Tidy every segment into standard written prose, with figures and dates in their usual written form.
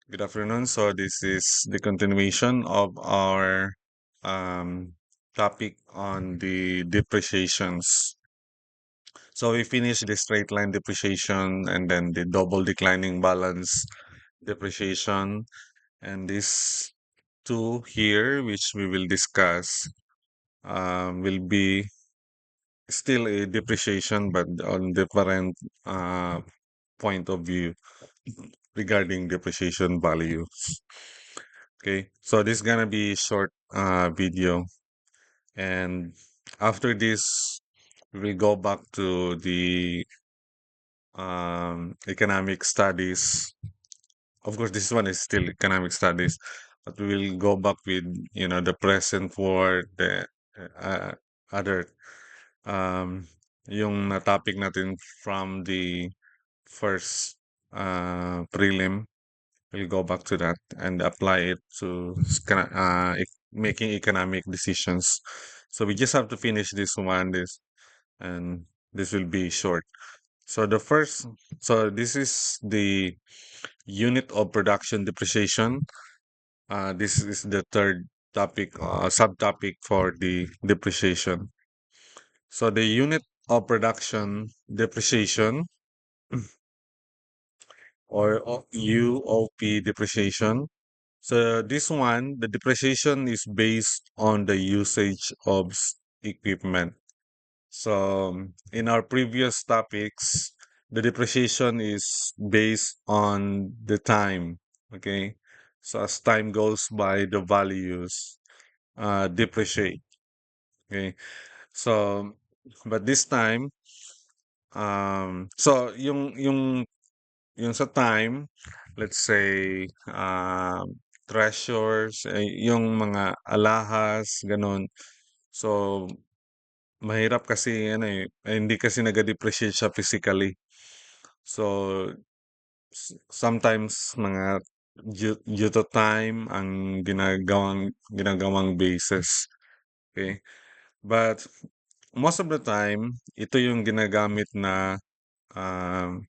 Good afternoon. So this is the continuation of our topic on the depreciations. So we finished the straight line depreciation and then the double declining balance depreciation. And these two here, which we will discuss, will be still a depreciation, but on different uh, point of view regarding depreciation values. Okay, so this is gonna be short video, and after this, we will go back to the economic studies. Of course, this one is still economic studies, but we will go back with the present for the uh, other yung na topic natin from the first prelim. We'll go back to that and apply it to making economic decisions. So we just have to finish this one, and this will be short. So this is the unit of production depreciation. This is the third topic, subtopic for the depreciation. So the unit of production depreciation or UOP depreciation. So this one, the depreciation is based on the usage of equipment. So in our previous topics, the depreciation is based on the time. Okay. So as time goes by, the values depreciate. Okay. So, but this time, so yung sa time, let's say, treasures, yung mga alahas, ganun. So, mahirap kasi ano hindi kasi nag-depreciate siya physically. So, sometimes mga due to time ang ginagawang basis. Okay? But most of the time, ito yung ginagamit um,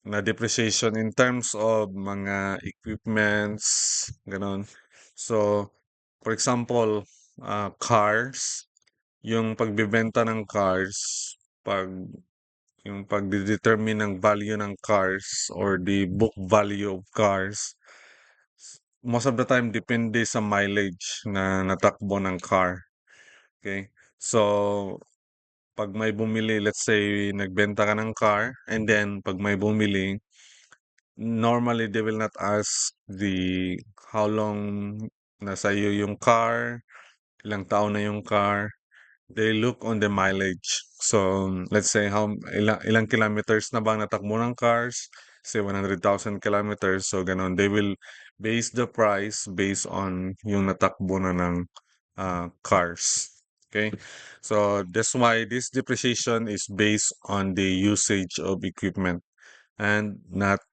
na depreciation in terms of mga equipments, gano'n. So, for example, cars, yung pagbebenta ng cars, pag yung pagde-determine ng value ng cars or the book value of cars, most of the time depende sa mileage na natakbo ng car. Okay? So, pag may bumili, let's say, nagbenta ka ng car, and then pag may bumili, normally they will not ask the how long nasa iyo yung car, ilang taon na yung car. They look on the mileage. So, let's say ilang kilometers na ba ang natakbo ng cars? Say 100,000 kilometers. So, ganon. They will base the price based on yung natakbo na ng cars. Okay? So, that's why this depreciation is based on the usage of equipment and not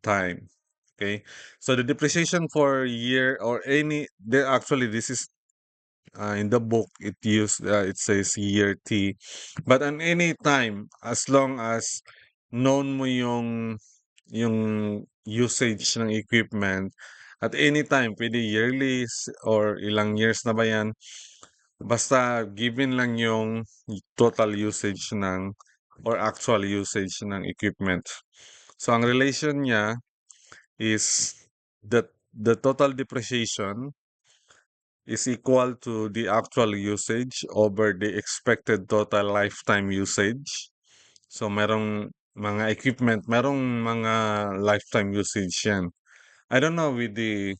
time. Okay? So, the depreciation for year or actually, this is in the book it says year T, but on any time as long as known mo yung usage ng equipment at any time, pwede yearly or ilang years na ba yan, basta given lang yung total usage ng or actual usage ng equipment. So ang relation niya is that the total depreciation is equal to the actual usage over the expected total lifetime usage. So merong mga equipment, merong mga lifetime usage yan. I don't know with the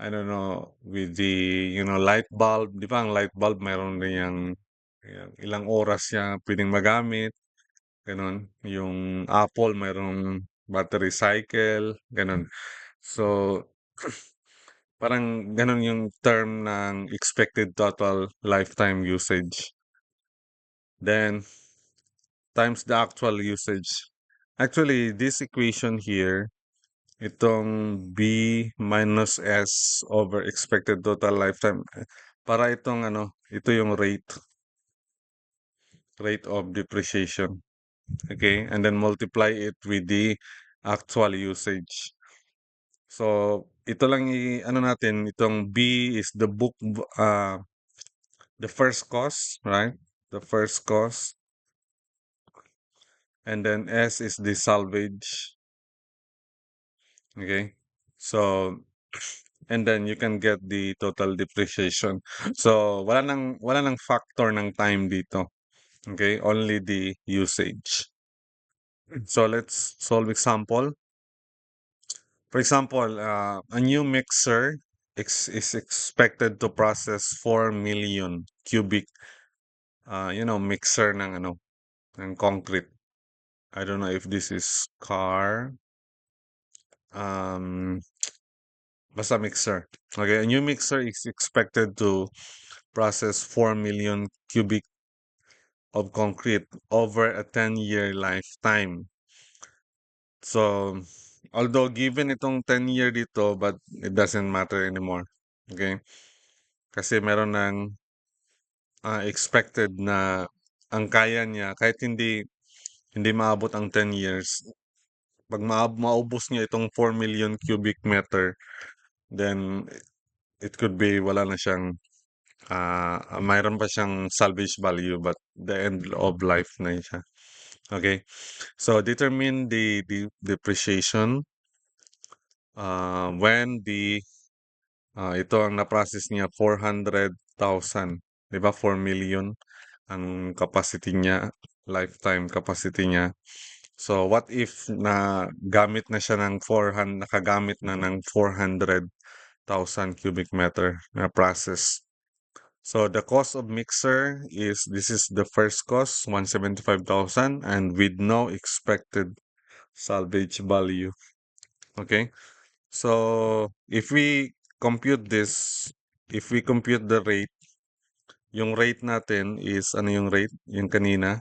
I don't know with the light bulb, di ba ang light bulb meron din yang ilang oras siya pwedeng magamit, ganun. Yung Apple merong battery cycle, ganun. So parang gano'n yung term ng expected total lifetime usage. Then, times the actual usage. Actually, this equation here, itong B minus S over expected total lifetime, para itong ito yung rate of depreciation. Okay? And then multiply it with the actual usage. So, ito lang ano natin, itong B is the first cost, right? The first cost. And then S is the salvage. Okay. So, and then you can get the total depreciation. So, wala nang factor ng time dito. Okay, only the usage. So, let's solve example. For example, a new mixer is expected to process 4 million cubic, mixer ng concrete. I don't know if this is car, um, basta mixer. Okay, a new mixer is expected to process 4 million cubic of concrete over a 10-year lifetime. So, although given itong 10-year dito, but it doesn't matter anymore. Okay? Kasi meron ng expected na ang kaya niya, kahit hindi maabot ang 10 years, pag maubos niya itong 4 million cubic meter, then it could be wala na siyang, mayroon pa siyang salvage value, but the end of life na siya. Okay? So, determine the depreciation when ito ang na-process niya 400,000, 'di ba? 4 million ang capacity niya, lifetime capacity niya. So what if na gamit na siya ng 400 nakagamit na ng 400,000 cubic meter na process. So the cost of mixer is this is the first cost 175,000 and with no expected salvage value. Okay? So, if we compute the rate, yung rate natin is, ano yung rate? Yung kanina,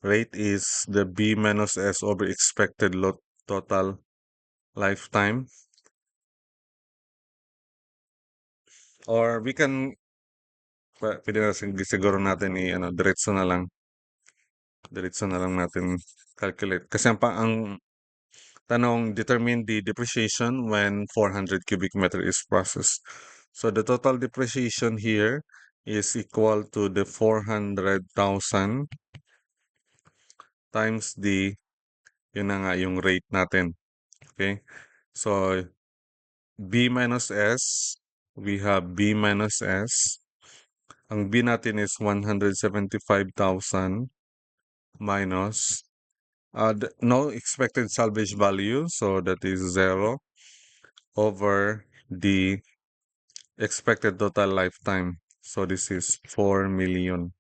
rate is the B minus S over expected total lifetime. Or we can, pwede na siguro natin diretso na lang natin calculate. Kasi ang tanong, determine the depreciation when 400 cubic meter is processed. So the total depreciation here is equal to the 400,000 times yun na nga, yung rate natin. Okay? So B minus S, we have B minus S. Ang B natin is 175,000 minus no expected salvage value, so that is 0 over the expected total lifetime. So this is 4 million.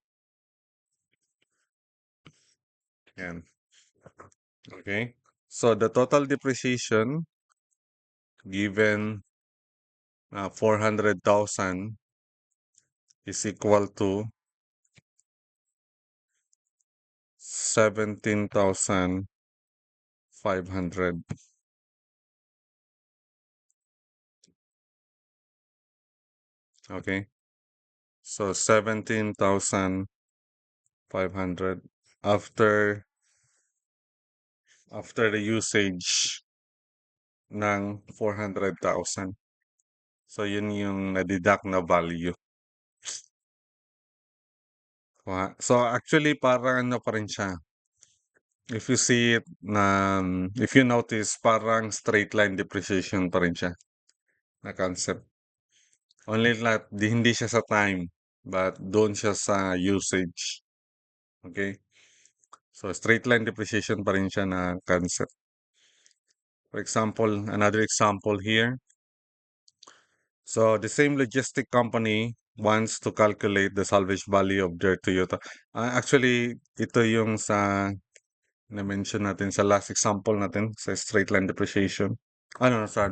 Yan. Okay. So the total depreciation given 400,000 is equal to 17,500. Okay. So 17,500 after the usage ng 400,000. So yun yung na-deduct na value. So actually parang ano pa rin siya. If you see it if you notice parang straight line depreciation pa rin siya na concept. Only that hindi siya sa time but doon siya sa usage. Okay? So straight line depreciation pa rin siya na concept. For example, another example here. So the same logistic company wants to calculate the salvage value of their Toyota. Actually, ito yung sa na-mention natin sa last example natin sa straight line depreciation. Sa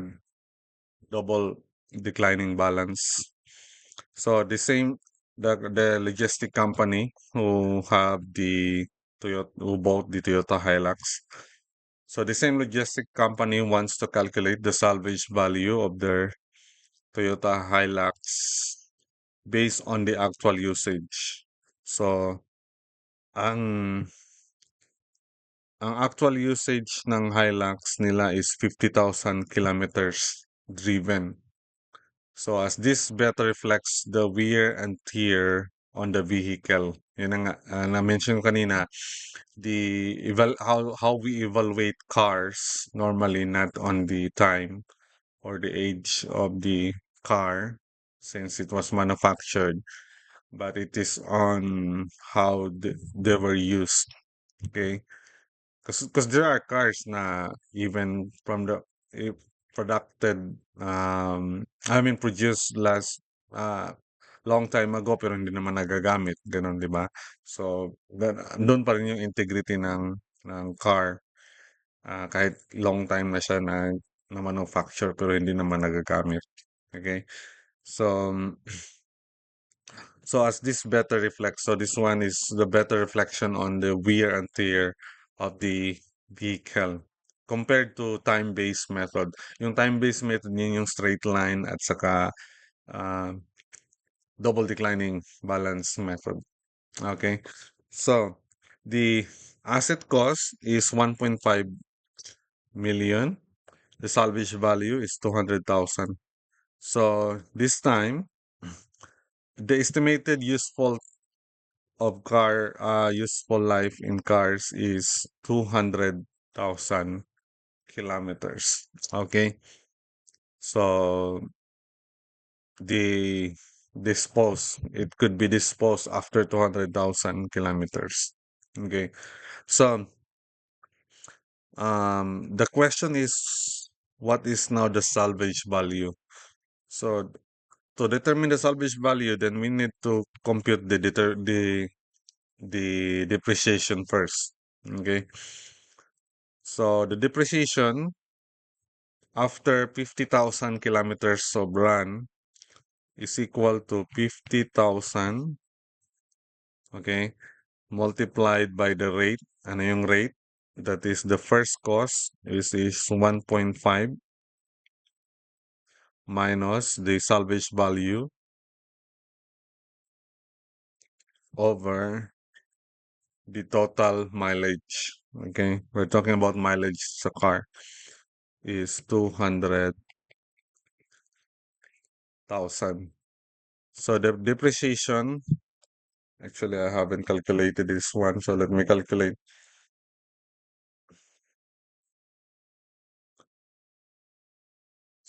double declining balance. So the logistic company who have who bought the Toyota Hilux. So the same logistic company wants to calculate the salvage value of their Toyota Hilux based on the actual usage. So ang ang actual usage ng Hilux nila is 50,000 kilometers driven. So as this better reflects the wear and tear on the vehicle. Yun na nga, na-mention ko kanina, how we evaluate cars normally not on the time or the age of the car since it was manufactured, but it is on how they were used. Okay, because there are cars na even from the eh, produced last uh, long time ago pero hindi naman nagagamit, ganun, 'di ba? So, doon pa rin yung integrity ng car kahit long time na siya na manufacture pero hindi naman nagagamit. Okay? So, so as this better reflects, so this one is the better reflection on the wear and tear of the vehicle compared to time-based method. Yung time-based method yun yung straight line at saka uh, double declining balance method. Okay. So the asset cost is 1.5 million. The salvage value is 200,000. So this time, the estimated useful life in cars is 200,000 kilometers. Okay. So the it could be disposed after 200,000 kilometers. Okay. So the question is, what is now the salvage value? So to determine the salvage value, then we need to compute the depreciation first. Okay. So the depreciation after 50,000 kilometers of run is equal to 50,000, okay, multiplied by the rate. Ano yung rate? That is the first cost is 1.5 minus the salvage value over the total mileage. Okay, we're talking about mileage sa car is 200,000. So the depreciation, actually I haven't calculated this one, so let me calculate.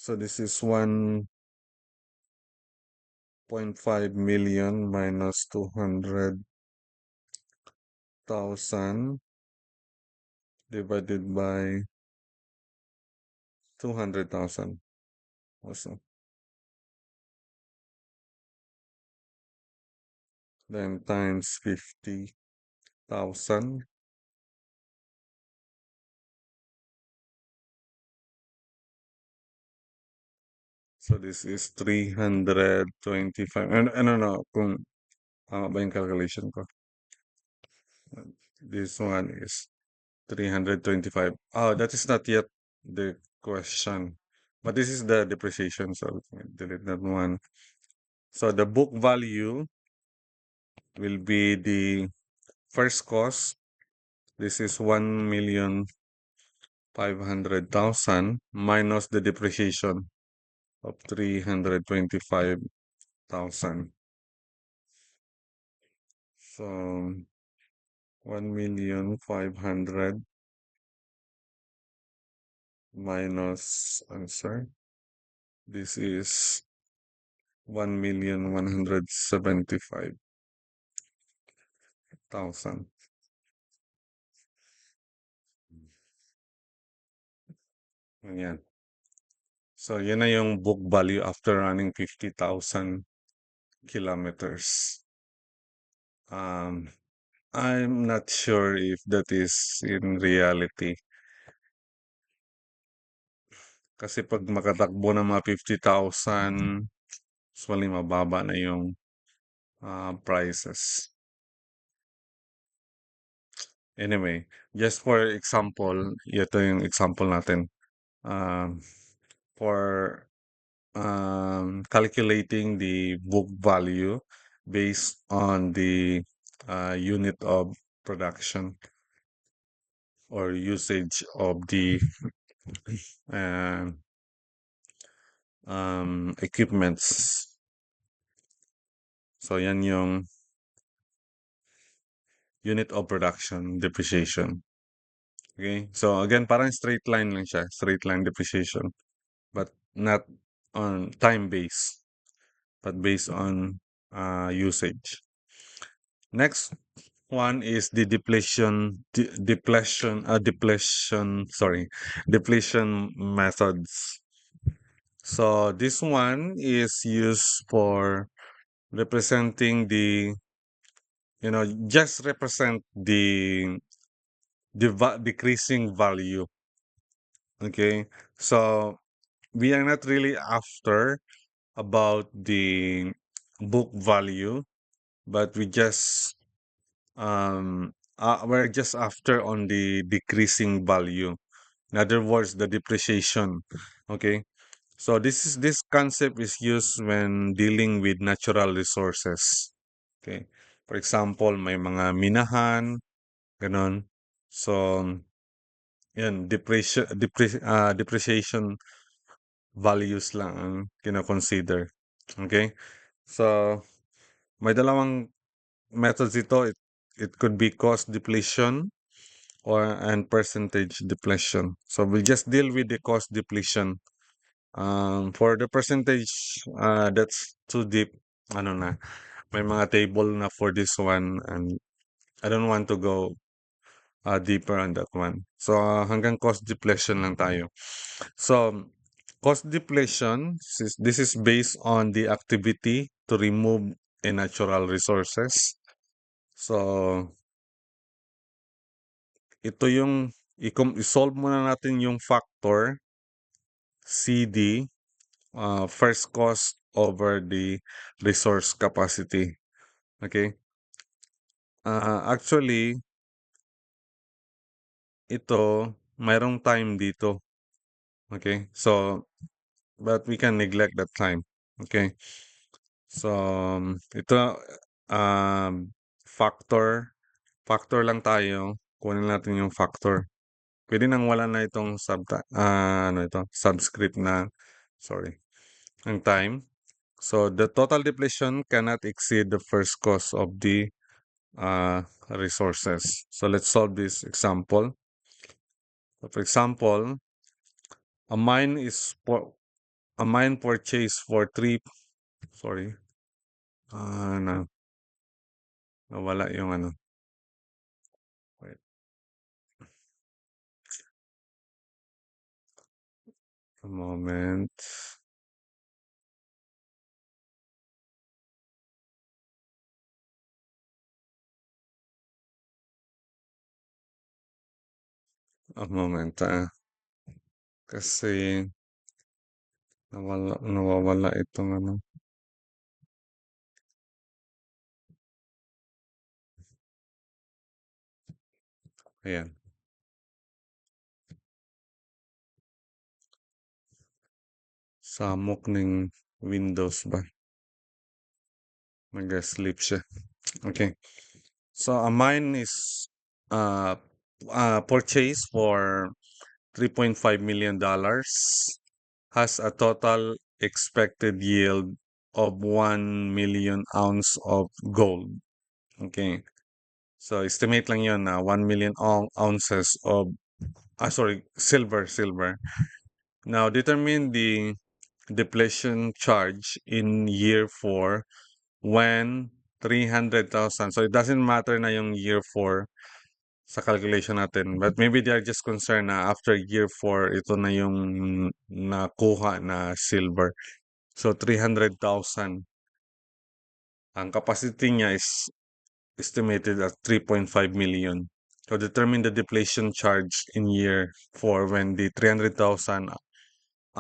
So this is 1.5 million minus 200,000 divided by 200,000 also. Then times 50,000. So this is 325. Ano na kung tama ba yung calculation ko? This one is 325. Oh, that is not yet the question. But this is the depreciation, so delete that one. So the book value will be the first cost. This is 1,500,000 minus the depreciation of 325,000. So 1,500,000 minus, I'm sorry, this is 1,175,000. Ayan. So, yun na yung book value after running 50,000 kilometers. I'm not sure if that is in reality. Kasi pag makatakbo ng mga 50,000, usually mababa na yung prices. Anyway, just for example, ito yung example natin. Um, for calculating the book value based on the unit of production. or usage of the uh, equipments. So yan yung unit of production depreciation. Okay? So again, parang straight line lang siya, straight line depreciation, but not on time base, but based on usage. Next one is the depletion methods. So this one is used for representing just represent the decreasing value. Okay, so we are not really after about the book value, but we're just after on the decreasing value. In other words, the depreciation. Okay, so this concept is used when dealing with natural resources. Okay, for example, may mga minahan, ganon. So yan, depreciation values lang ang kino-consider. Okay? So, may dalawang methods ito. It could be cost depletion and percentage depletion. So, we'll just deal with the cost depletion. For the percentage, that's too deep. Ano na, may mga table na for this one and I don't want to go deeper on that one. So, hanggang cost depletion lang tayo. So, cost depletion, this is based on the activity to remove a natural resources. So, ito yung i-solve muna natin yung factor CD, first cost over the resource capacity. Okay? Actually, ito, mayroong time dito. Okay? So, but we can neglect that time. Okay? So, ito, um, factor, factor lang tayo. Kunin natin yung factor. Pwede nang wala na itong subscript na, sorry, ang time. So, the total depletion cannot exceed the first cost of the resources. So, let's solve this example. So, for example, a mine is for a mine purchased for sorry, nawala yung ano. Wait, a moment. A moment, kasi nawawala itong ano. Ayan. Samok ng Windows ba? Nag-sleep siya. Okay. So, a mine is uh, purchased for $3.5 million, has a total expected yield of 1 million ounce of gold. Okay. So, estimate lang yun na 1 million ounces of, silver. Now, determine the depletion charge in year 4 when 300,000. So, it doesn't matter na yung year 4 sa calculation natin. But maybe they are just concerned na after year 4, ito na yung nakuha na silver. So, 300,000. Ang capacity niya is estimated at 3.5 million. So, determine the depletion charge in year 4 when the 300,000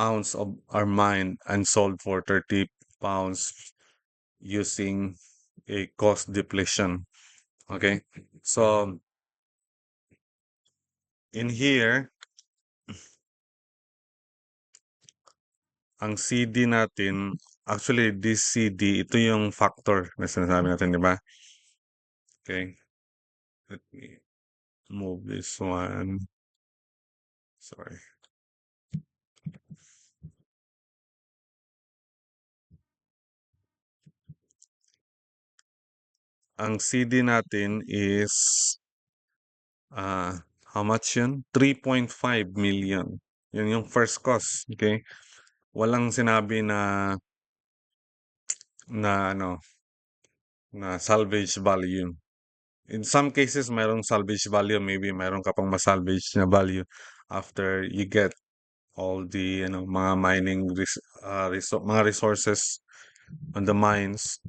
ounce are mined and sold for 30 pounds using a cost depletion. Okay? So, in here, ang CD natin, actually, this CD, ito yung factor na sinasabi natin, di ba? Okay. Let me Move this one. Sorry. Ang CD natin is how much yun? 3.5 million. Yun yung first cost. Okay? Walang sinabi na ano, na salvage value. In some cases, mayroong salvage value. Maybe mayroon ka pang masalvage na value after you get all the mga mining mga resources on the mines.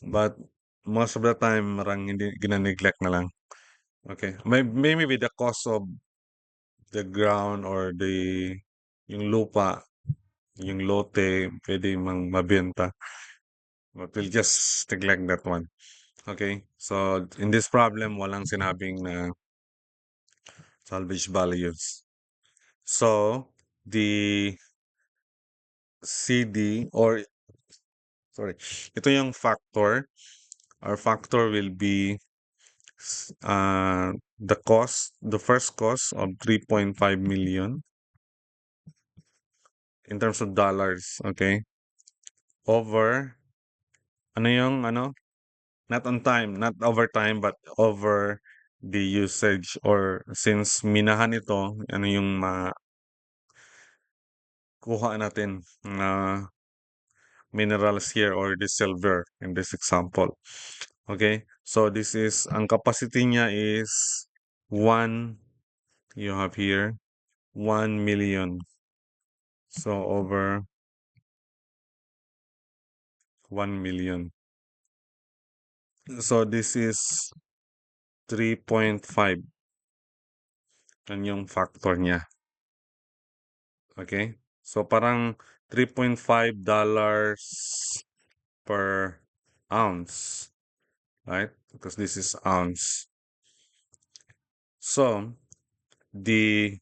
But most of the time, marang hindi gina-neglect na lang. Okay. Maybe the cost of the ground or yung lupa, yung lote, pwede mang mabenta. But we'll just neglect that one. Okay. So, in this problem, walang sinabing na salvage values. So, the CD or sorry, ito yung factor. Our factor will be the first cost of 3.5 million in terms of dollars, okay? Over, not on time, not over time, but over the usage or since minahan ito, ano yung makuha natin na minerals here or the silver in this example. Okay, so ang capacity niya is 1, you have here, 1 million. So over 1 million. So this is 3.5. Yan yung factor niya. Okay? So parang $3.5 per ounce. Right? Because this is ounce. So the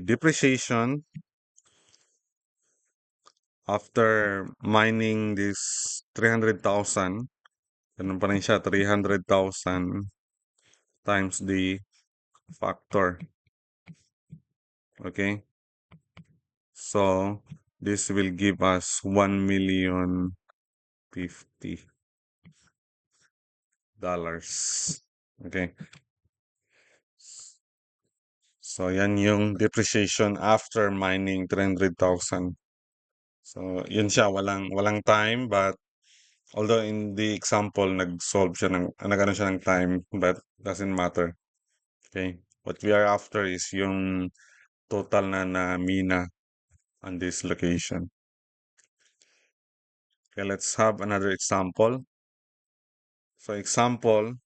depreciation after mining this 300,000, ganun pa rin siya, 300,000 times the factor. Okay? So this will give us 1,050,000. Okay? So yan yung depreciation after mining 300,000. So yun siya, walang time, but although in the example nag-solve siya nagano siya ng time, but doesn't matter. Okay? What we are after is yung total na mina on this location. Okay, let's have another example. So example,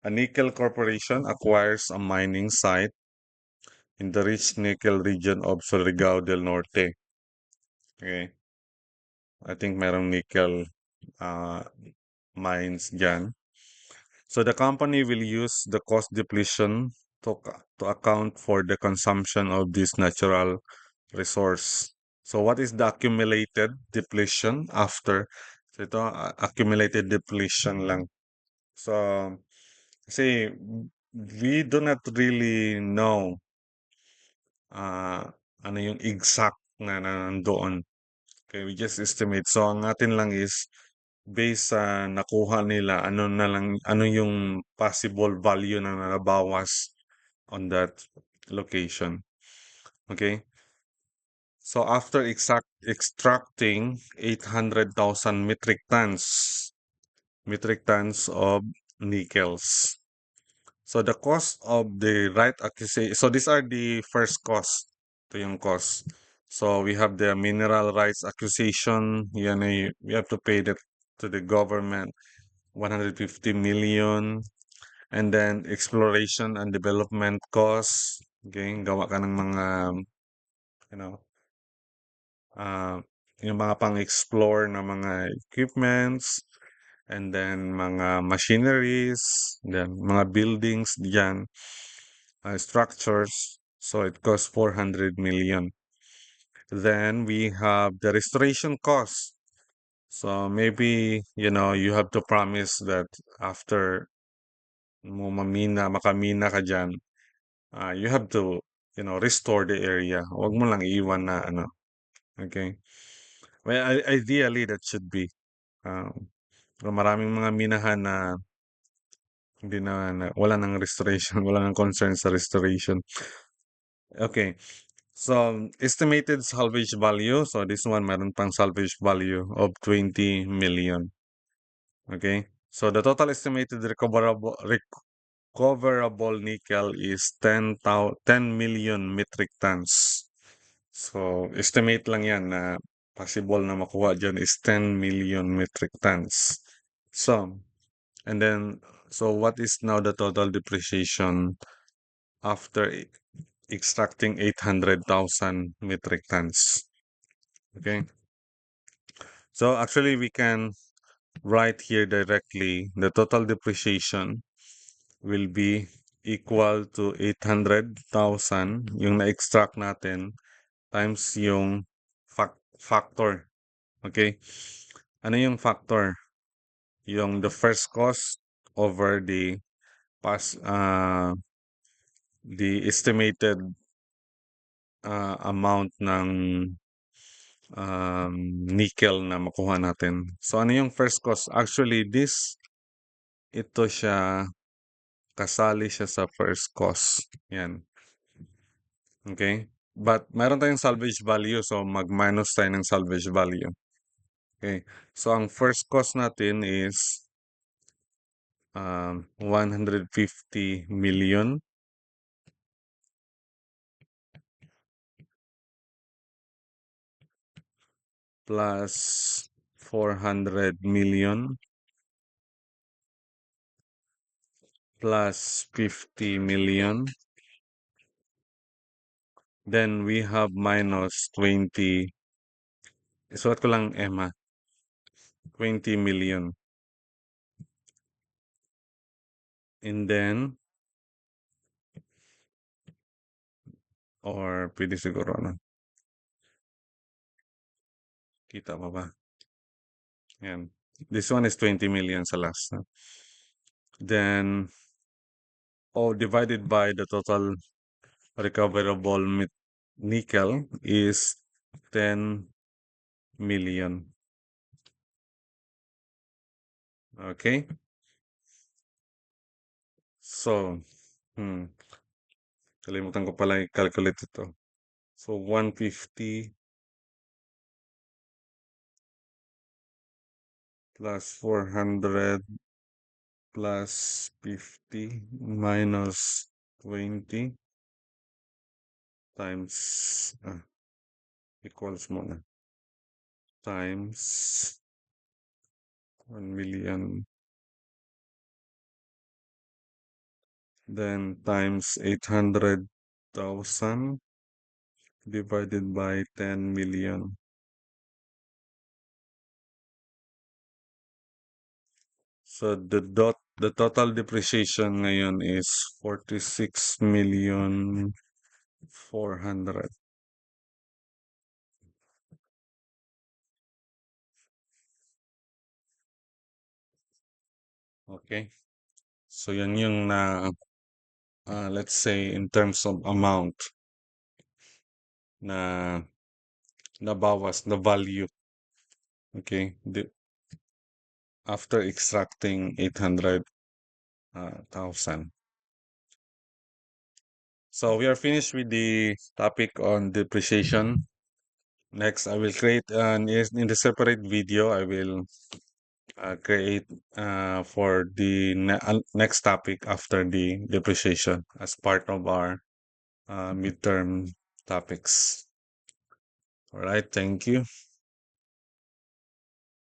a nickel corporation acquires a mining site in the rich nickel region of Surigao del Norte. Okay. I think merong nickel mines dyan. So the company will use the cost depletion to account for the consumption of this natural resource. So what is the accumulated depletion after? So ito, accumulated depletion lang. So, kasi we do not really know ano yung exact na nandoon. Okay, we just estimate. So, ang atin lang is based sa nakuha nila, ano yung possible value na nabawas on that location. Okay? So, after extracting 800,000 metric tons of nickels. So, the cost of the right acquisition, so these are the first cost. Ito yung cost. So, we have the mineral rights acquisition. Yan ay, we have to pay that to the government, 150 million. And then, exploration and development costs. Okay, gawa ka ng mga, you know, yung mga pang-explore na mga equipments, and then mga machineries, then mga buildings diyan, structures. So it costs 400 million. Then we have the restoration cost. So maybe, you have to promise that after mo makamina ka diyan, you have to, restore the area. Huwag mo lang iiwan na ano, okay? Well, ideally that should be. Pero maraming mga minahan na hindi wala nang restoration, wala nang concern sa restoration. Okay. So, estimated salvage value. So, this one, meron pang salvage value of 20 million. Okay. So, the total estimated recoverable nickel is 10 million metric tons. So, estimate lang yan na possible na makuha dyan is 10 million metric tons. So, and then, so what is now the total depreciation after extracting 800,000 metric tons? Okay. So actually we can write here directly the total depreciation will be equal to 800,000 yung na-extract natin times yung factor. Okay? Ano yung factor? Yung the first cost over the estimated amount ng nickel na makuha natin. So ano yung first cost? Actually ito siya kasali siya sa first cost. Yan. Okay? But meron tayong salvage value, so mag-minus tayo ng salvage value. Okay. So ang first cost natin is 150 million plus 400 million plus 50 million. Then we have minus 20. Isulat ko lang, Emma. 20 million. And then, or pwede siguro, ano? Kita pa ba? Yan. This one is 20 million sa last. No? Then, divided by the total recoverable nickel is 10 million. Okay? So, kalimutan ko pala i-calculate ito. So, 150 plus 400 plus 50 minus 20 times, equals muna, times 1 million, then times 800,000 divided by 10 million. So the total depreciation ngayon is 46 million 400. Okay? So yan yung let's say in terms of amount na nabawas na value. Okay? After extracting 800,000. So we are finished with the topic on depreciation. Next, I will create in the separate video. I will create for the next topic after the depreciation as part of our midterm topics. All right, thank you.